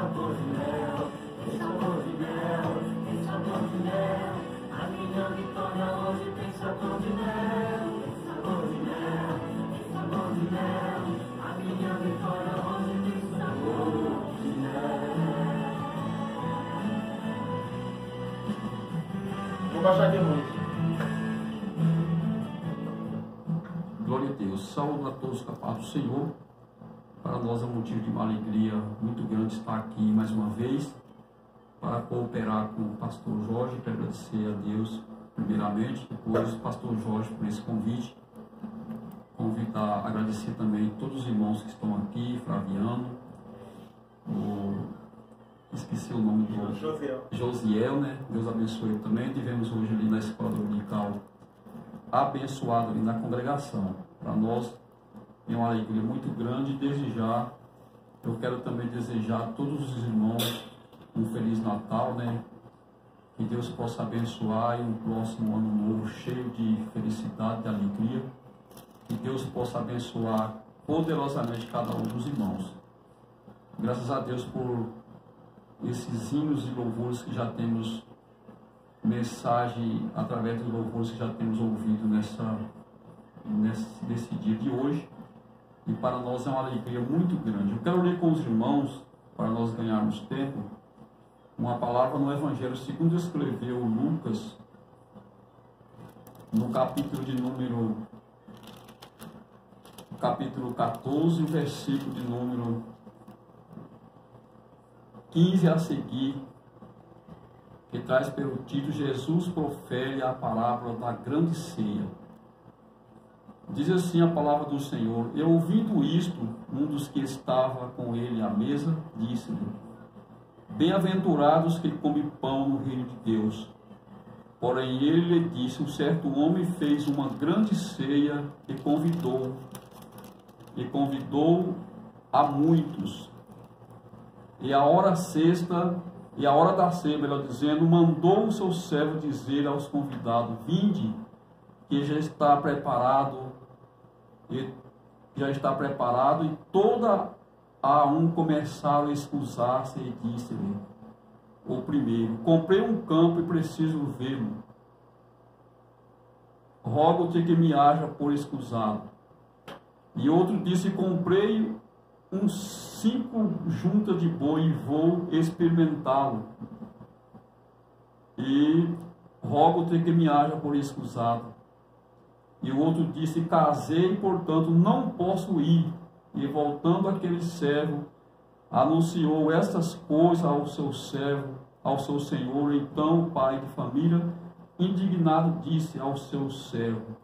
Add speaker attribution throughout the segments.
Speaker 1: sabor de mel, tem sabor de mel, tem sabor de mel. A minha vitória hoje tem sabor de mel, tem sabor de mel, tem sabor de mel. A minha vitória hoje tem sabor de mel.
Speaker 2: Vou baixar aqui muito.
Speaker 3: Glória a Deus. Saúde a todos da paz do Senhor. Para nós é um motivo de uma alegria muito grande estar aqui mais uma vez para cooperar com o pastor Jorge. Quero agradecer a Deus primeiramente, depois o pastor Jorge por esse convite. Convidar, agradecer também todos os irmãos que estão aqui, Flaviano, esqueci o nome do Josiel, né? Deus abençoe ele também. Tivemos hoje ali na escola dominical abençoado ali na congregação. Para nós é uma alegria muito grande. Desde já eu quero também desejar a todos os irmãos um Feliz Natal, né? Que Deus possa abençoar e um próximo ano novo cheio de felicidade e alegria. Que Deus possa abençoar poderosamente cada um dos irmãos. Graças a Deus por esses hinos e louvores que já temos, mensagem através dos louvores que já temos ouvido nesse dia de hoje. E para nós é uma alegria muito grande. Eu quero ler com os irmãos, para nós ganharmos tempo, uma palavra no Evangelho segundo escreveu Lucas, no capítulo 14, o versículo de número 15 a seguir, que traz pelo título: Jesus profere a parábola da grande ceia. Diz assim a palavra do Senhor: E ouvindo isto, um dos que estava com ele à mesa, disse-lhe: Bem-aventurados que comem pão no reino de Deus. Porém ele lhe disse: Um certo homem fez uma grande ceia e convidou a muitos. E a hora da ceia, melhor dizendo, mandou o seu servo dizer aos convidados: Vinde, que já está preparado, e toda a um começaram a excusar-se, e disse-lhe o primeiro: Comprei um campo e preciso vê-lo. Rogo-te que me haja por excusado. E outro disse: Comprei uns 5 juntas de boi e vou experimentá-lo. E rogo-te que me haja por excusado. E o outro disse: Casei, portanto não posso ir. E voltando aquele servo, anunciou estas coisas ao seu servo, ao seu senhor. Então o pai de família, indignado, disse ao seu servo: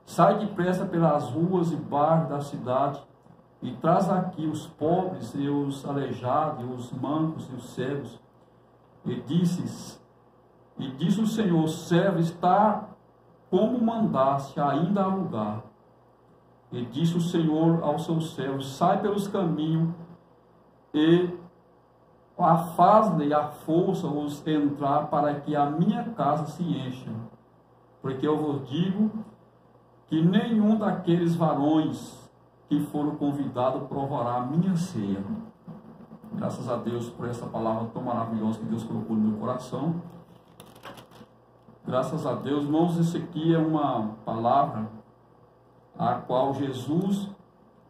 Speaker 3: Sai depressa pelas ruas e bares da cidade e traz aqui os pobres e os aleijados, e os mancos e os cegos. E disse o Senhor: Servo, está como mandaste, ainda há lugar. E disse o Senhor ao seu servo: Sai pelos caminhos e faz-lhe a força os entrar, para que a minha casa se encha. Porque eu vos digo que nenhum daqueles varões que foram convidados provará a minha ceia. Graças a Deus por essa palavra tão maravilhosa que Deus colocou no meu coração. Graças a Deus, irmãos, isso aqui é uma palavra a qual Jesus,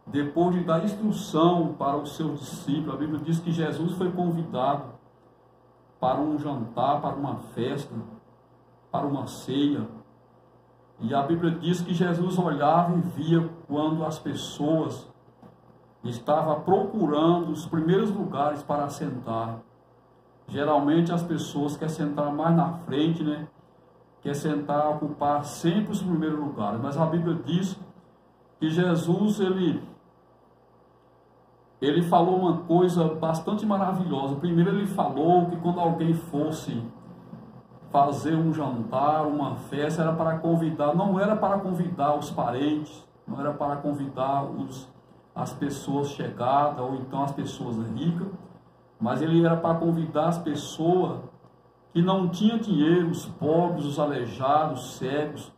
Speaker 3: depois de dar instrução para os seus discípulos, a Bíblia diz que Jesus foi convidado para um jantar, para uma festa, para uma ceia. E a Bíblia diz que Jesus olhava e via quando as pessoas estavam procurando os primeiros lugares para sentar. Geralmente as pessoas querem sentar mais na frente, né? Quer sentar, ocupar sempre os primeiros lugares. Mas a Bíblia diz que Jesus, ele falou uma coisa bastante maravilhosa. Primeiro ele falou que quando alguém fosse fazer um jantar, uma festa, era para convidar, não era para convidar os parentes, não era para convidar as pessoas chegadas, ou então as pessoas ricas, mas ele era para convidar as pessoas que não tinham dinheiro, os pobres, os aleijados, os cegos,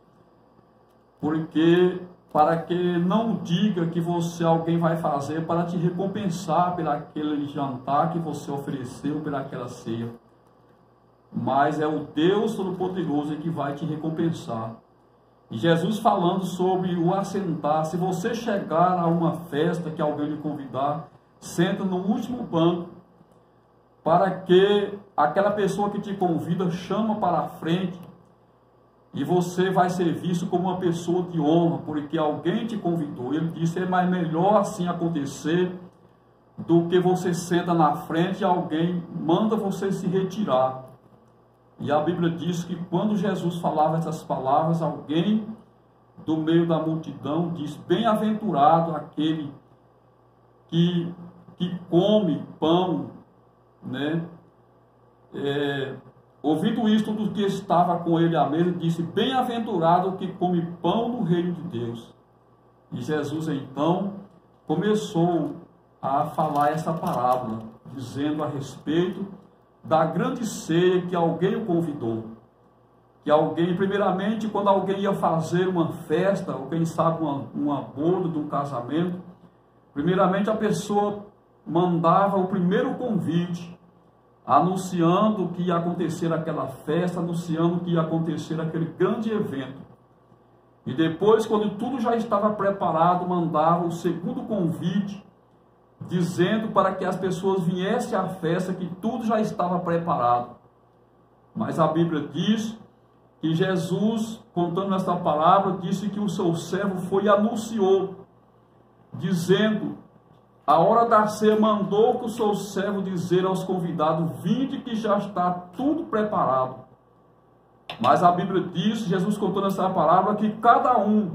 Speaker 3: porque para que não diga que alguém vai fazer para te recompensar pelo aquele jantar que você ofereceu, pelaquela ceia. Mas é o Deus Todo-Poderoso que vai te recompensar. E Jesus falando sobre o assentar, se você chegar a uma festa que alguém lhe convidar, senta no último banco, para que aquela pessoa que te convida chama para a frente, e você vai ser visto como uma pessoa de honra, porque alguém te convidou. Ele disse, é mais melhor assim acontecer, do que você senta na frente e alguém manda você se retirar. E a Bíblia diz que quando Jesus falava essas palavras, alguém do meio da multidão diz, bem-aventurado aquele que come pão, né? Ouvindo isto do que estava com ele à mesa, disse, bem-aventurado o que come pão no reino de Deus. E Jesus então começou a falar essa parábola, dizendo a respeito da grande ceia que alguém o convidou. Que alguém, primeiramente, quando alguém ia fazer uma festa, ou quem sabe uma boda de um casamento, primeiramente a pessoa mandava o primeiro convite, anunciando que ia acontecer aquela festa, anunciando que ia acontecer aquele grande evento. E depois, quando tudo já estava preparado, mandava o segundo convite, dizendo para que as pessoas viessem à festa, que tudo já estava preparado. Mas a Bíblia diz que Jesus, contando esta palavra, disse que o seu servo foi e anunciou, dizendo, a hora da ceia mandou que o seu servo dizer aos convidados, vinde que já está tudo preparado. Mas a Bíblia diz, Jesus contando essa palavra, que cada um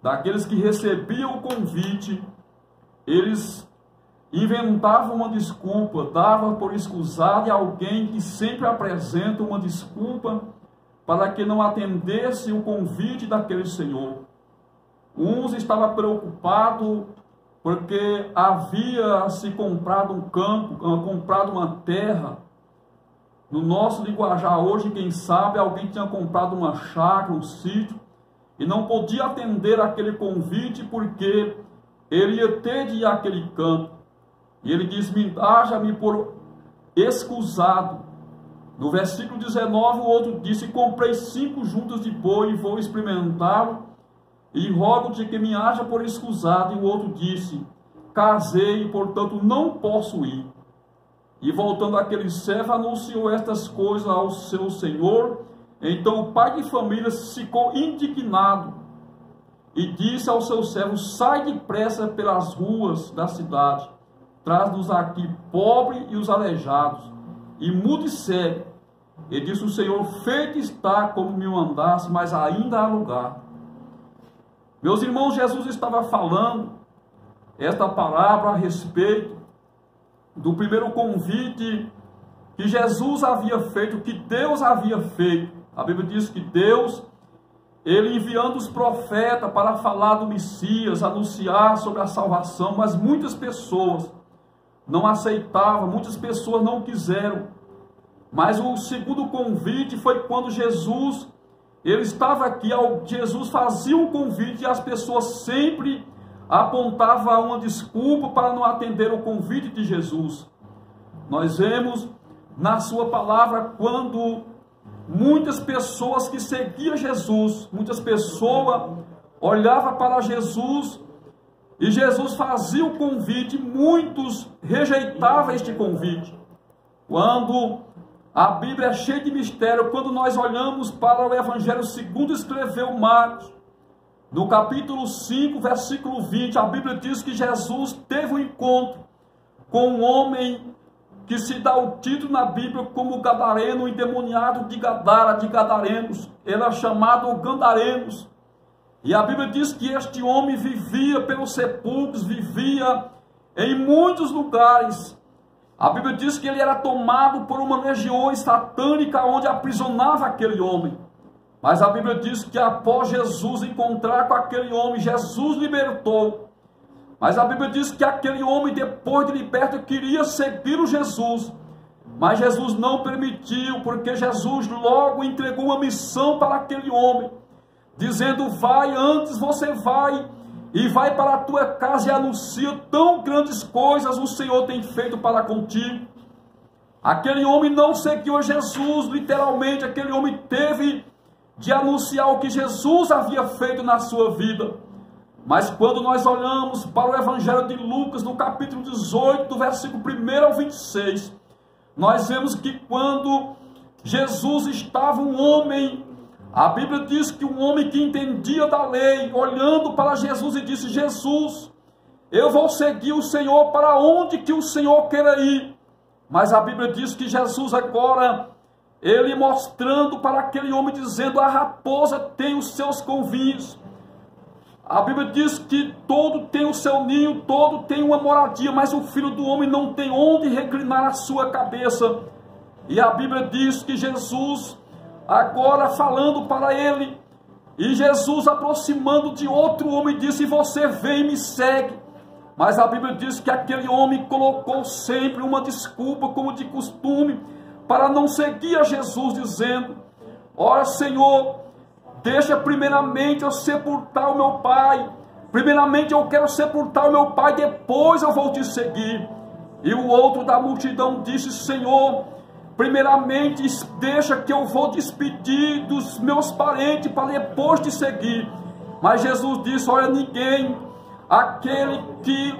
Speaker 3: daqueles que recebiam o convite, eles inventavam uma desculpa, davam por escusado, e alguém que sempre apresenta uma desculpa para que não atendesse o convite daquele Senhor. Uns estavam preocupados porque havia se comprado um campo, comprado uma terra. No nosso linguajar hoje, quem sabe, alguém tinha comprado uma chácara, um sítio, e não podia atender aquele convite porque ele ia ter de ir àquele campo. E ele diz, haja-me por escusado. No versículo 19, o outro disse, comprei 5 juntas de boi e vou experimentá-lo, e rogo-te que me haja por escusado. E o outro disse, casei e portanto não posso ir. E voltando aquele servo, anunciou estas coisas ao seu senhor. Então o pai de família ficou indignado e disse ao seu servo, sai depressa pelas ruas da cidade, traz-nos aqui pobre e os aleijados, e mudo e cego. E disse o Senhor, feito está como me mandasse, mas ainda há lugar. Meus irmãos, Jesus estava falando esta palavra a respeito do primeiro convite que Jesus havia feito, que Deus havia feito. A Bíblia diz que Deus, ele enviando os profetas para falar do Messias, anunciar sobre a salvação, mas muitas pessoas não aceitavam, muitas pessoas não quiseram. Mas o segundo convite foi quando Jesus, ele estava aqui, Jesus fazia um convite e as pessoas sempre apontavam uma desculpa para não atender o convite de Jesus. Nós vemos na sua palavra quando muitas pessoas que seguiam Jesus, muitas pessoas olhavam para Jesus e Jesus fazia o convite, muitos rejeitavam este convite. Quando a Bíblia é cheia de mistério, quando nós olhamos para o Evangelho segundo escreveu Marcos, no capítulo 5, versículo 20, a Bíblia diz que Jesus teve um encontro com um homem que se dá o título na Bíblia como gadareno, endemoniado de Gadara, de gadarenos. Ele é chamado Gadarenos. E a Bíblia diz que este homem vivia pelos sepulcros, vivia em muitos lugares. A Bíblia diz que ele era tomado por uma legião satânica onde aprisionava aquele homem. Mas a Bíblia diz que após Jesus encontrar com aquele homem, Jesus libertou. Mas a Bíblia diz que aquele homem, depois de liberto, queria seguir o Jesus. Mas Jesus não permitiu, porque Jesus logo entregou uma missão para aquele homem. dizendo: vai, antes você vai e vai para a tua casa e anuncia tão grandes coisas o Senhor tem feito para contigo. Aquele homem não seguiu a Jesus, literalmente, aquele homem teve de anunciar o que Jesus havia feito na sua vida. Mas quando nós olhamos para o Evangelho de Lucas, no capítulo 18, do versículo 1 ao 26, nós vemos que quando Jesus estava um homem, a Bíblia diz que um homem que entendia da lei, olhando para Jesus e disse: Jesus, eu vou seguir o Senhor para onde que o Senhor queira ir. Mas a Bíblia diz que Jesus agora, ele mostrando para aquele homem, dizendo: a raposa tem os seus covinhos. A Bíblia diz que todo tem o seu ninho, todo tem uma moradia, mas o filho do homem não tem onde reclinar a sua cabeça. E a Bíblia diz que Jesus, agora falando para ele, e Jesus aproximando de outro homem, disse: você vem e me segue. Mas a Bíblia diz que aquele homem colocou sempre uma desculpa, como de costume, para não seguir a Jesus, dizendo: ora, Senhor, deixa primeiramente eu sepultar o meu pai. Primeiramente eu quero sepultar o meu pai, depois eu vou te seguir. E o outro da multidão disse: Senhor, primeiramente deixa que eu vou despedir dos meus parentes para depois te seguir. Mas Jesus disse: olha, ninguém, aquele que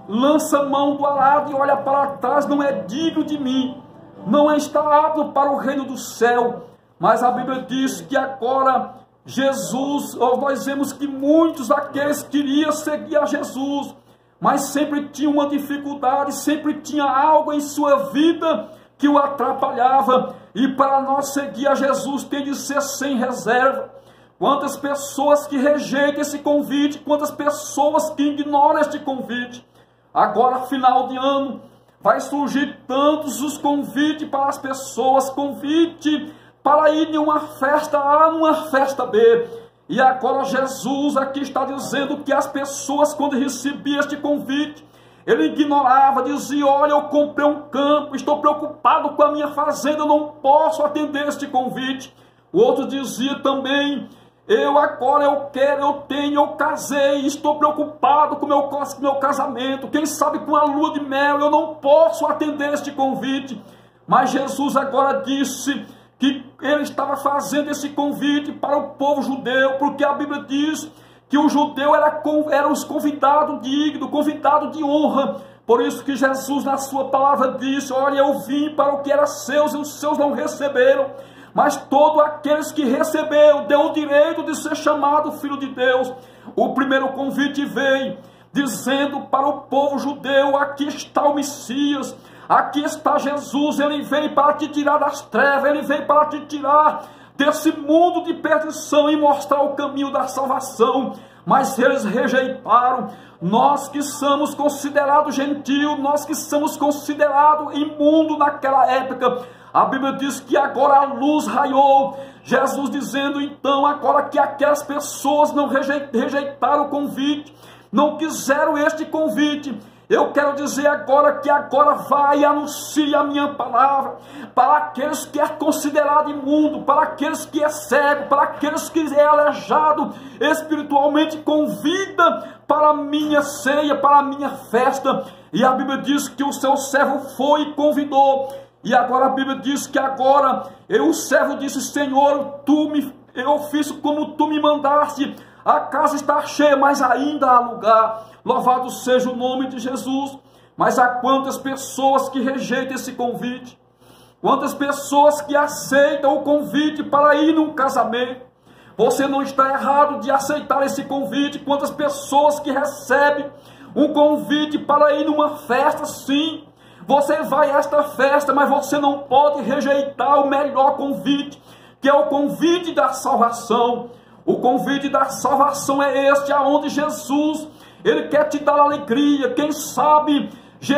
Speaker 3: lança mão do arado e olha para trás, não é digno de mim, não está apto para o reino do céu. Mas a Bíblia diz que agora Jesus, nós vemos que muitos daqueles queriam seguir a Jesus, mas sempre tinha uma dificuldade, sempre tinha algo em sua vida que o atrapalhava. E para nós seguir a Jesus tem de ser sem reserva. Quantas pessoas que rejeitam esse convite, quantas pessoas que ignoram este convite. Agora, final de ano, vai surgir tantos os convites para as pessoas, convite para ir em uma festa A, numa festa B. E agora Jesus aqui está dizendo que as pessoas, quando recebiam este convite, ele ignorava, dizia: olha, eu comprei um campo, estou preocupado com a minha fazenda, eu não posso atender este convite. O outro dizia também: eu casei, estou preocupado com o meu casamento, quem sabe com a lua de mel, eu não posso atender este convite. Mas Jesus agora disse que ele estava fazendo esse convite para o povo judeu, porque a Bíblia diz que o judeu era os convidados dignos, convidado de honra. Por isso que Jesus na sua palavra disse: olha, eu vim para o que era seus e os seus não receberam. Mas todos aqueles que recebeu, deu o direito de ser chamado filho de Deus. O primeiro convite veio dizendo para o povo judeu: aqui está o Messias, aqui está Jesus, ele veio para te tirar das trevas, ele veio para te tirar desse mundo de perdição e mostrar o caminho da salvação. Mas eles rejeitaram. Nós que somos considerados gentios, nós que somos considerados imundos naquela época, a Bíblia diz que agora a luz raiou. Jesus dizendo então agora que aquelas pessoas não rejeitaram o convite, não quiseram este convite. Eu quero dizer agora que agora vai e anuncia a minha palavra para aqueles que é considerado imundo, para aqueles que é cego, para aqueles que é aleijado espiritualmente. Convida para a minha ceia, para a minha festa. E a Bíblia diz que o seu servo foi e convidou. E agora a Bíblia diz que agora o servo disse: Senhor, eu fiz como tu me mandaste, a casa está cheia, mas ainda há lugar. Louvado seja o nome de Jesus. Mas há quantas pessoas que rejeitam esse convite, quantas pessoas que aceitam o convite para ir num casamento. Você não está errado de aceitar esse convite. Quantas pessoas que recebem um convite para ir numa festa, sim, você vai a esta festa, mas você não pode rejeitar o melhor convite, que é o convite da salvação. O convite da salvação é este, aonde Jesus, ele quer te dar alegria. Quem sabe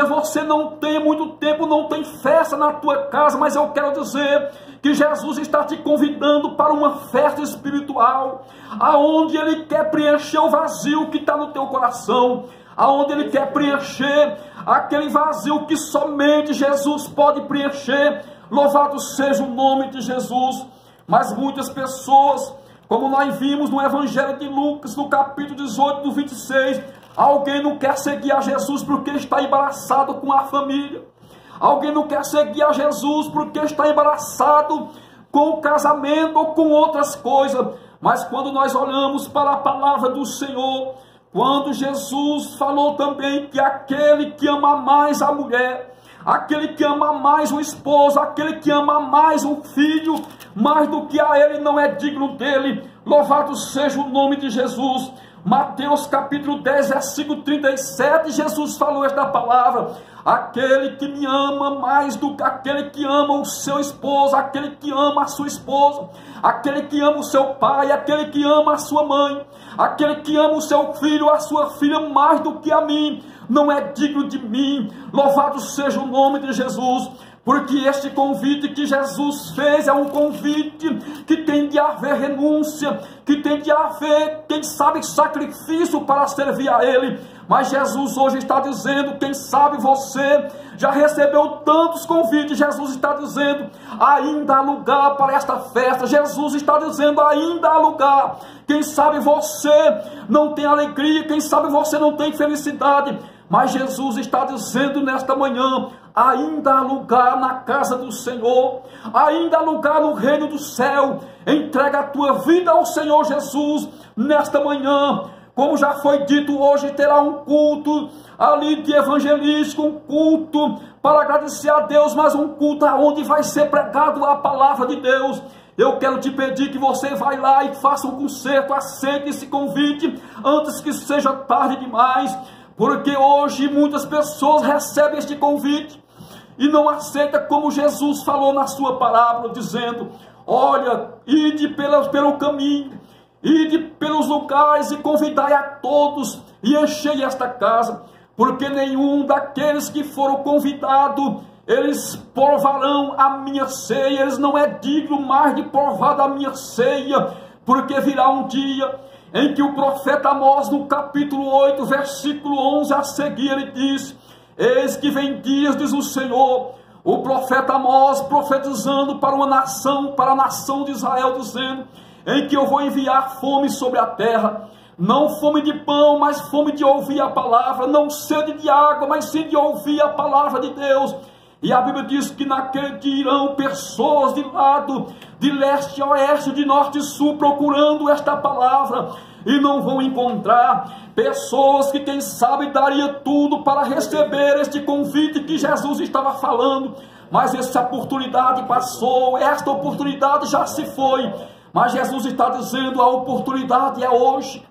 Speaker 3: você não tem muito tempo, não tem festa na tua casa, mas eu quero dizer que Jesus está te convidando para uma festa espiritual, aonde ele quer preencher o vazio que está no teu coração, aonde ele quer preencher aquele vazio que somente Jesus pode preencher. Louvado seja o nome de Jesus. Mas muitas pessoas, Como nós vimos no Evangelho de Lucas, no capítulo 18, do 26, alguém não quer seguir a Jesus porque está embaraçado com a família. Alguém não quer seguir a Jesus porque está embaraçado com o casamento ou com outras coisas. Mas quando nós olhamos para a palavra do Senhor, quando Jesus falou também que aquele que ama mais a mulher, aquele que ama mais o esposo, aquele que ama mais o filho, mais do que a ele, não é digno dele. Louvado seja o nome de Jesus. Mateus capítulo 10, versículo 37, Jesus falou esta palavra: aquele que me ama mais do que aquele que ama o seu esposo, aquele que ama a sua esposa, aquele que ama o seu pai, aquele que ama a sua mãe, aquele que ama o seu filho, a sua filha, mais do que a mim, não é digno de mim. Louvado seja o nome de Jesus. Porque este convite que Jesus fez é um convite que tem de haver renúncia, que tem de haver, quem sabe, sacrifício para servir a Ele. Mas Jesus hoje está dizendo, quem sabe você já recebeu tantos convites, Jesus está dizendo, ainda há lugar para esta festa. Jesus está dizendo, ainda há lugar. Quem sabe você não tem alegria, quem sabe você não tem felicidade, mas Jesus está dizendo nesta manhã, ainda há lugar na casa do Senhor, ainda há lugar no reino do céu. Entrega a tua vida ao Senhor Jesus nesta manhã. Como já foi dito, hoje terá um culto ali de evangelístico, um culto para agradecer a Deus, mas um culto onde vai ser pregado a palavra de Deus. Eu quero te pedir que você vai lá e faça um concerto, aceite esse convite antes que seja tarde demais, porque hoje muitas pessoas recebem este convite e não aceita, como Jesus falou na sua parábola, dizendo, olha, ide pelo caminho, ide pelos lugares e convidai a todos e enchei esta casa, porque nenhum daqueles que foram convidados, eles provarão a minha ceia, eles não é digno mais de provar da minha ceia, porque virá um dia em que o profeta Amós, no capítulo 8, versículo 11 a seguir, ele diz, eis que vem dias, diz o Senhor, o profeta Amós profetizando para uma nação, para a nação de Israel, dizendo, em que eu vou enviar fome sobre a terra, não fome de pão, mas fome de ouvir a palavra, não sede de água, mas sim de ouvir a palavra de Deus. E a Bíblia diz que naquele dia irão pessoas de lado, de leste a oeste, de norte e sul, procurando esta palavra, e não vão encontrar. Pessoas que, quem sabe, daria tudo para receber este convite que Jesus estava falando, mas essa oportunidade passou, esta oportunidade já se foi. Mas Jesus está dizendo, a oportunidade é hoje.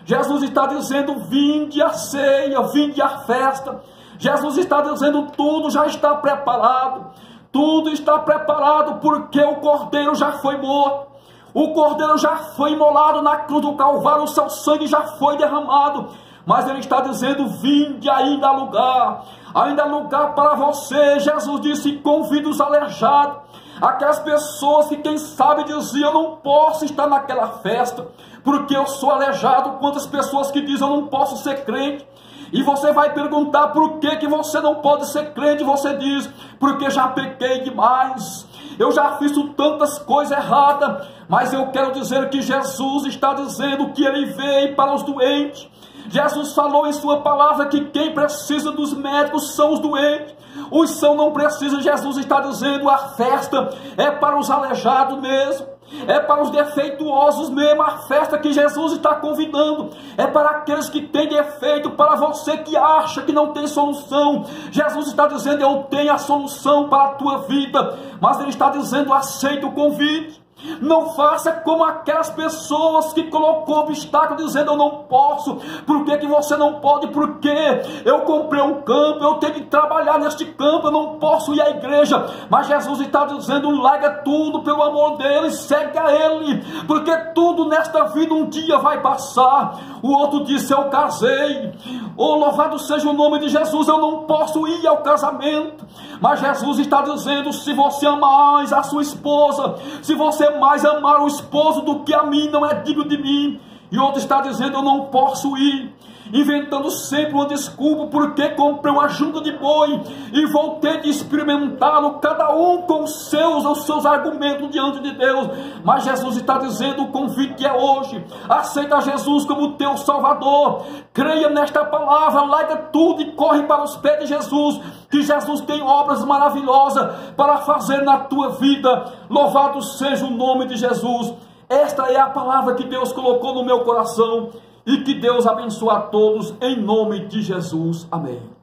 Speaker 3: Jesus está dizendo, vinde a ceia, vinde a festa. Jesus está dizendo, tudo já está preparado. Tudo está preparado porque o Cordeiro já foi morto. O Cordeiro já foi imolado na cruz do Calvário, o seu sangue já foi derramado. Mas ele está dizendo, vinde, ainda há lugar. Ainda há lugar para você. Jesus disse, convida os aleijados. Aquelas pessoas que, quem sabe, diziam, eu não posso estar naquela festa, porque eu sou aleijado. Quantas pessoas que dizem, eu não posso ser crente. E você vai perguntar, por que você não pode ser crente? Você diz, porque já pequei demais, eu já fiz tantas coisas erradas. Mas eu quero dizer que Jesus está dizendo que ele veio para os doentes. Jesus falou em sua palavra que quem precisa dos médicos são os doentes. Os são não precisam. Jesus está dizendo, a festa é para os aleijados mesmo, é para os defeituosos mesmo. A festa que Jesus está convidando é para aqueles que têm defeito, para você que acha que não tem solução. Jesus está dizendo, eu tenho a solução para a tua vida. Mas ele está dizendo, aceita o convite. Não faça como aquelas pessoas que colocou obstáculo, dizendo, eu não posso. Por que você não pode? Porque eu comprei um campo, eu tenho que trabalhar neste campo, eu não posso ir à igreja. Mas Jesus está dizendo, larga tudo pelo amor dele, segue a ele, porque tudo nesta vida um dia vai passar. O outro disse, eu casei, oh, louvado seja o nome de Jesus, eu não posso ir ao casamento. Mas Jesus está dizendo, se você amar mais a sua esposa, se você mais amar o esposo do que a mim, não é digno de mim. E outro está dizendo, eu não posso ir. inventando sempre uma desculpa, porque comprei uma junta de boi e voltei de experimentá-lo, cada um com os seus argumentos diante de Deus. Mas Jesus está dizendo, o convite é hoje: aceita Jesus como teu Salvador, creia nesta palavra, larga tudo e corre para os pés de Jesus, que Jesus tem obras maravilhosas para fazer na tua vida. Louvado seja o nome de Jesus. Esta é a palavra que Deus colocou no meu coração, e que Deus abençoe a todos em nome de Jesus. Amém.